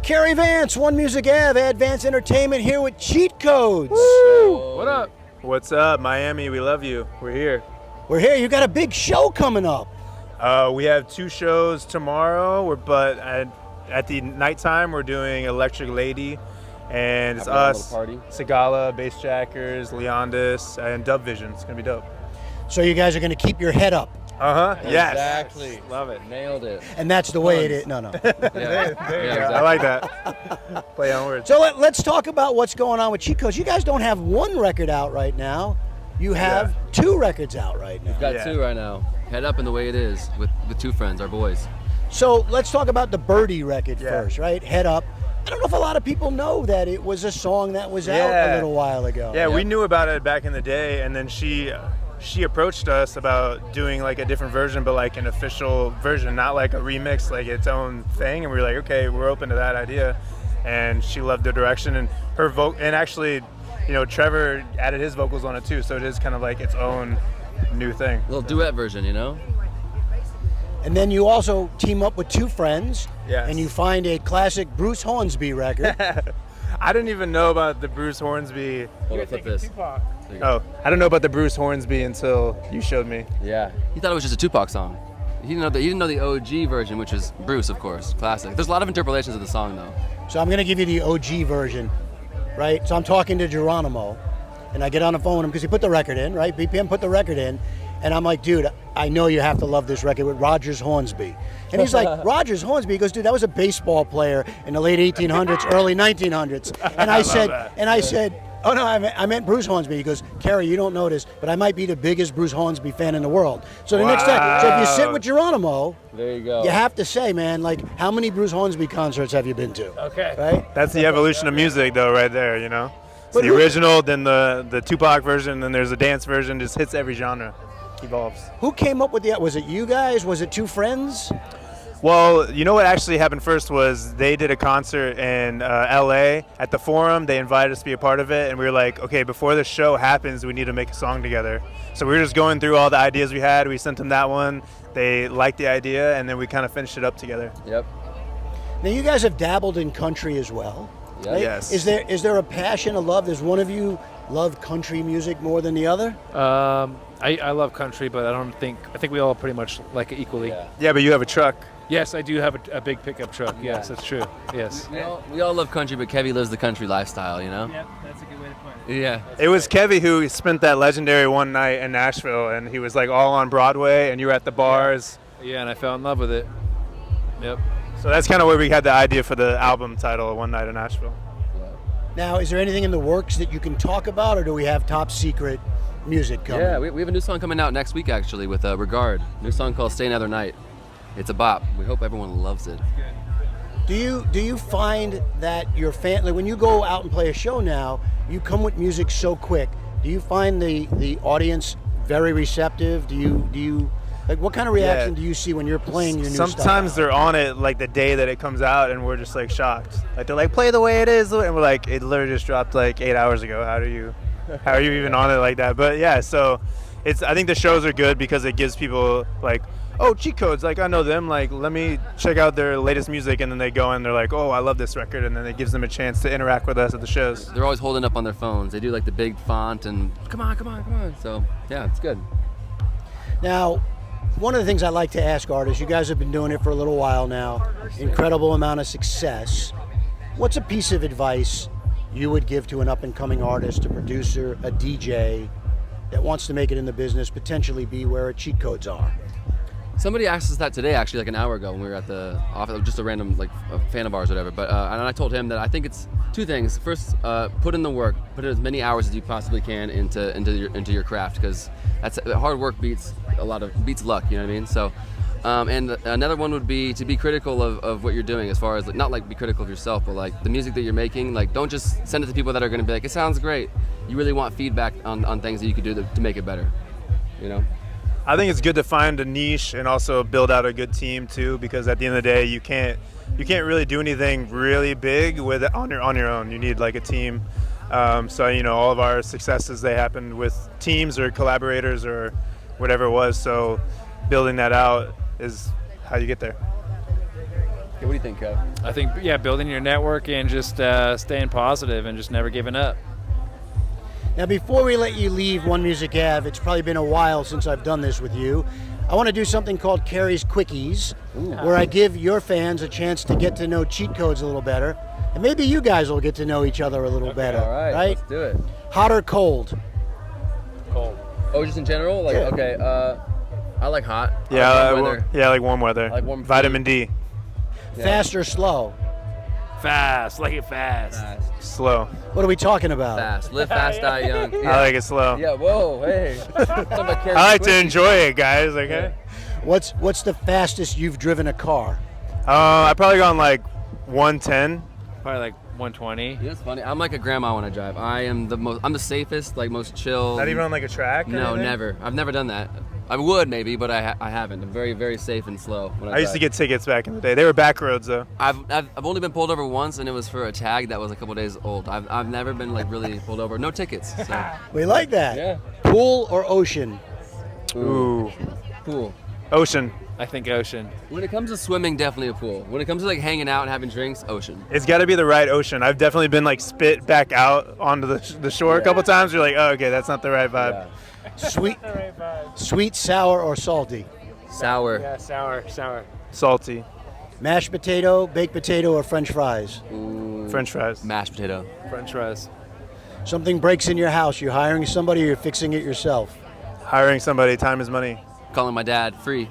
CARY VANCE, One Music Ave, Advanced Entertainment here with Cheat Codes. Woo! What up? What's up, Miami? We love you. We're here. We're here. You got a big show coming up. We have 2 shows tomorrow, but at the nighttime we're doing Electric Lady, and it's us, Sigala, Bassjackers, Leondis, and Dub Vision. It's gonna be dope. So you guys are going to keep your head up. Yes. Exactly. Love it. Nailed it. And that's the way it is. No. There you go. Exactly. I like that. Play on words. So let's talk about what's going on with Cheat Codes. You guys don't have one record out right now. You have 2 records out right now. We've got 2 right now. Head Up and The Way It Is with 2 friends, our boys. So let's talk about the Birdie record first, right? Head Up. I don't know if a lot of people know that it was a song that was out a little while ago. Yeah, we knew about it back in the day, and then she approached us about doing like a different version, but like an official version, not like a remix, like its own thing. And we were like, okay, we're open to that idea. And she loved the direction, and her and actually, you know, Trevor added his vocals on it too, so it is kind of like its own new thing. A little duet version, you know? And then you also team up with 2 friends, Yes. and you find a classic Bruce Hornsby record. I didn't even know about the Bruce Hornsby. Hold on, flip this. Oh, I don't know about the Bruce Hornsby until you showed me. Yeah. He thought it was just a Tupac song. He didn't know the OG version, which is Bruce, of course, classic. There's a lot of interpolations of the song, though. So I'm going to give you the OG version, right? So I'm talking to Geronimo, and I get on the phone with him because he put the record in, right? BPM put the record in, and I'm like, dude, I know you have to love this record with Rogers Hornsby. And he's like, Rogers Hornsby? He goes, dude, that was a baseball player in the late 1800s, early 1900s. And I said, oh no, I meant Bruce Hornsby. He goes, CARY, you don't know this, but I might be the biggest Bruce Hornsby fan in the world. So the next time, so if you sit with Geronimo, there you go. You have to say, man, like, how many Bruce Hornsby concerts have you been to? Okay. Right? That's the evolution of music, though, right there, you know? It's the original, then the Tupac version, then there's a dance version, just hits every genre, evolves. Who came up with was it you guys? Was it 2 friends? Well, you know what actually happened first was they did a concert in LA at the Forum. They invited us to be a part of it, and we were like, okay, before the show happens, we need to make a song together. So we were just going through all the ideas we had. We sent them that one. They liked the idea, and then we kind of finished it up together. Yep. Now, you guys have dabbled in country as well. Yep. Right? Yes. Is there a passion, a love? Does one of you love country music more than the other? I love country, but I think we all pretty much like it equally. Yeah, but you have a truck. Yes, I do have a big pickup truck. Yes, that's true. Yes. We all love country, but Kevy lives the country lifestyle, you know? Yep, that's a good way to put it. Yeah. It was Kevy who spent that legendary one night in Nashville, and he was like all on Broadway, and you were at the bars. Yeah, and I fell in love with it. Yep. So that's kind of where we had the idea for the album title, One Night in Nashville. Now, is there anything in the works that you can talk about, or do we have top secret music coming? Yeah, we have a new song coming out next week, actually, with Regard. New song called Stay Another Night. It's a bop. We hope everyone loves it. Do you find that your fan, like when you go out and play a show now, you come with music so quick? Do you find the audience very receptive? Do you like what kind of reaction do you see when you're playing your new stuff? Sometimes they're on it like the day that it comes out, and we're just like shocked. Like they're like, play the way it is, and we're like, it literally just dropped like 8 hours ago. How are you even on it like that? But yeah, so I think the shows are good because it gives people like, oh, Cheat Codes, like I know them, like let me check out their latest music, and then they go and they're like, oh, I love this record, and then it gives them a chance to interact with us at the shows. They're always holding up on their phones. They do like the big font and come on. So yeah, it's good. Now, one of the things I like to ask artists, you guys have been doing it for a little while now, incredible amount of success. What's a piece of advice you would give to an up-and-coming artist, a producer, a DJ that wants to make it in the business, potentially be where Cheat Codes are? Somebody asked us that today, actually, like an hour ago when we were at the office, just a random like a fan of ours or whatever. But and I told him that I think it's 2 things. First, put in the work, put in as many hours as you possibly can into your craft, because that's hard work beats luck. You know what I mean? So, and another one would be to be critical of what you're doing, as far as like, not like be critical of yourself, but like the music that you're making. Like don't just send it to people that are going to be like, it sounds great. You really want feedback on things that you could do to make it better. You know. I think it's good to find a niche and also build out a good team too, because at the end of the day, you can't really do anything really big on your own. You need like a team. So you know, all of our successes, they happened with teams or collaborators or whatever it was. So building that out is how you get there. Okay, what do you think, Kev? I think, yeah, building your network and just staying positive and just never giving up. Now, before we let you leave One Music Ave, it's probably been a while since I've done this with you. I want to do something called CARY's Quickies, where I give your fans a chance to get to know cheat codes a little better, and maybe you guys will get to know each other a little better. All right, let's do it. Hot or cold? Cold. Oh, just in general? Like, Yeah. okay, I like hot. Yeah, I like warm weather. yeah, like warm weather. I like warm Vitamin D. Yeah. Fast or slow? Fast. Like it fast. Fast. Slow. What are we talking about? Fast. Live fast, die young. Yeah. I like it slow. Yeah, whoa, hey. I like to enjoy it, guys. Okay. What's the fastest you've driven a car? I probably gone like 110. Probably like 120. You know, it's funny. I'm like a grandma when I drive. I'm the safest, like most chill. Not even on like a track. Or No, anything? never. I've never done that. I would maybe, but I haven't. I'm very, very safe and slow when I used to drive. get tickets back in the day. They were back roads though. I've only been pulled over once, and it was for a tag that was a couple days old. I've never been like really pulled over. No tickets. So. We like that. Yeah. Pool or ocean? Ooh. Pool. Ocean. I think ocean. When it comes to swimming, definitely a pool. When it comes to like hanging out and having drinks, ocean. It's got to be the right ocean. I've definitely been like spit back out onto the shore a couple times. You're like, oh, okay, that's not the right vibe. Yeah. Sweet, sour, or salty? Sour. Yeah, sour. Salty. Mashed potato, baked potato, or French fries? Ooh. French fries. Mashed potato. French fries. Something breaks in your house. You're hiring somebody, or you're fixing it yourself? Hiring somebody. Time is money. Calling my dad free.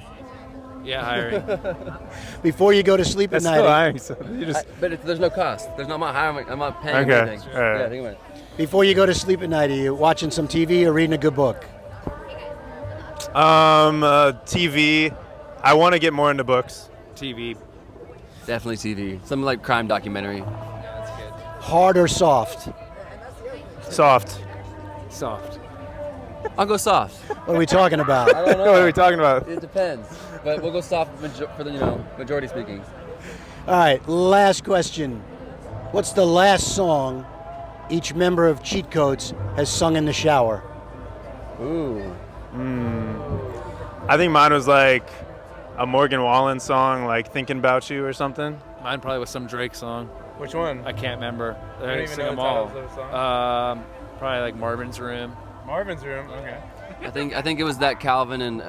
Yeah, hiring. Before you go to sleep at That's night. still hiring somebody. You just But there's no cost. I'm not hiring. I'm not paying Okay. anything. All right. Yeah, think about it. Before you go to sleep at night, are you watching some TV or reading a good book? TV. I want to get more into books. TV. Definitely TV. Something like crime documentary. That's good. Hard or soft? Soft. Soft. I'll go soft. What are we talking about? I don't know. What are we talking about? It depends, but we'll go soft for the majority speaking. All right, last question. What's the last song each member of Cheat Codes has sung in the shower? Ooh. I think mine was like a Morgan Wallen song, like "Thinking About You" or something. Mine probably was some Drake song. Which one? I can't remember. I don't didn't even sing know them the all. titles of the songs? Probably like Marvin's Room. Marvin's Room. Okay. I think it was that Calvin and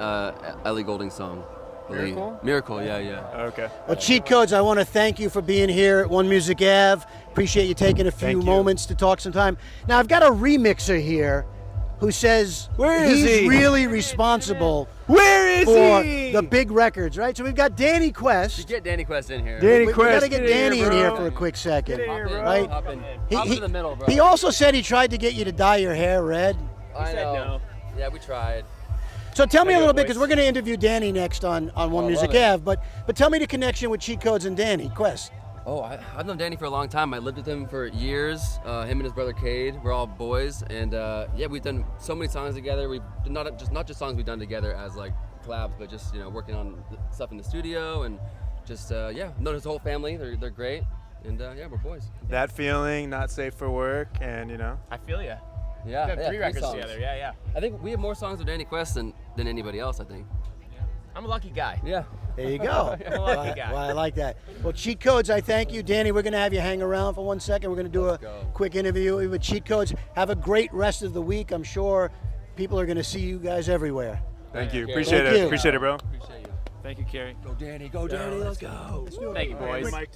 Ellie Goulding song. Miracle? Miracle. Yeah. Okay. Well, Cheat Codes, I want to thank you for being here at One Music Ave. Appreciate you taking a few Thank you. moments to talk some time. Now, I've got a remixer here who says Where is he's he? really responsible Where is for he? the big records, right? So we've got Danny Quest. Get Danny Quest in here. Danny we Quest, got to get get in Danny here, in here bro. for a quick second. Get in here, bro. Right? Hop in. He- Hop he- in the middle, bro. He also said he tried to get you to dye your hair red. I know. Yeah, we tried. So tell me a Like a little bit, voice. because we're going to interview Danny next on One I Music love it. Ave, but tell me the connection with Cheat Codes and Danny Quest. Oh, I've known Danny for a long time. I lived with him for years. Him and his brother Cade, we're all boys, and yeah, we've done so many songs together. We've not just songs we've done together as like collabs, but just working on stuff in the studio and just yeah, known his whole family. They're great, and yeah, we're boys. That feeling, not safe for work, and I feel ya. Yeah, We have yeah, three records songs. together. Yeah. I think we have more songs with Danny Quest than anybody else. I think. I'm a lucky guy. Yeah. There you go. I'm a lucky guy. Well, I like that. Well, Cheat Codes, I thank you. Danny, we're going to have you hang around for 1 second. We're going to do Let's a go. quick interview with Cheat Codes. Have a great rest of the week. I'm sure people are going to see you guys everywhere. thank you. Thank Appreciate you. it. Appreciate it, bro. Appreciate you. Thank you, Carrie. Go Danny. Go Danny. Let's go. Thank you, boys. Mike.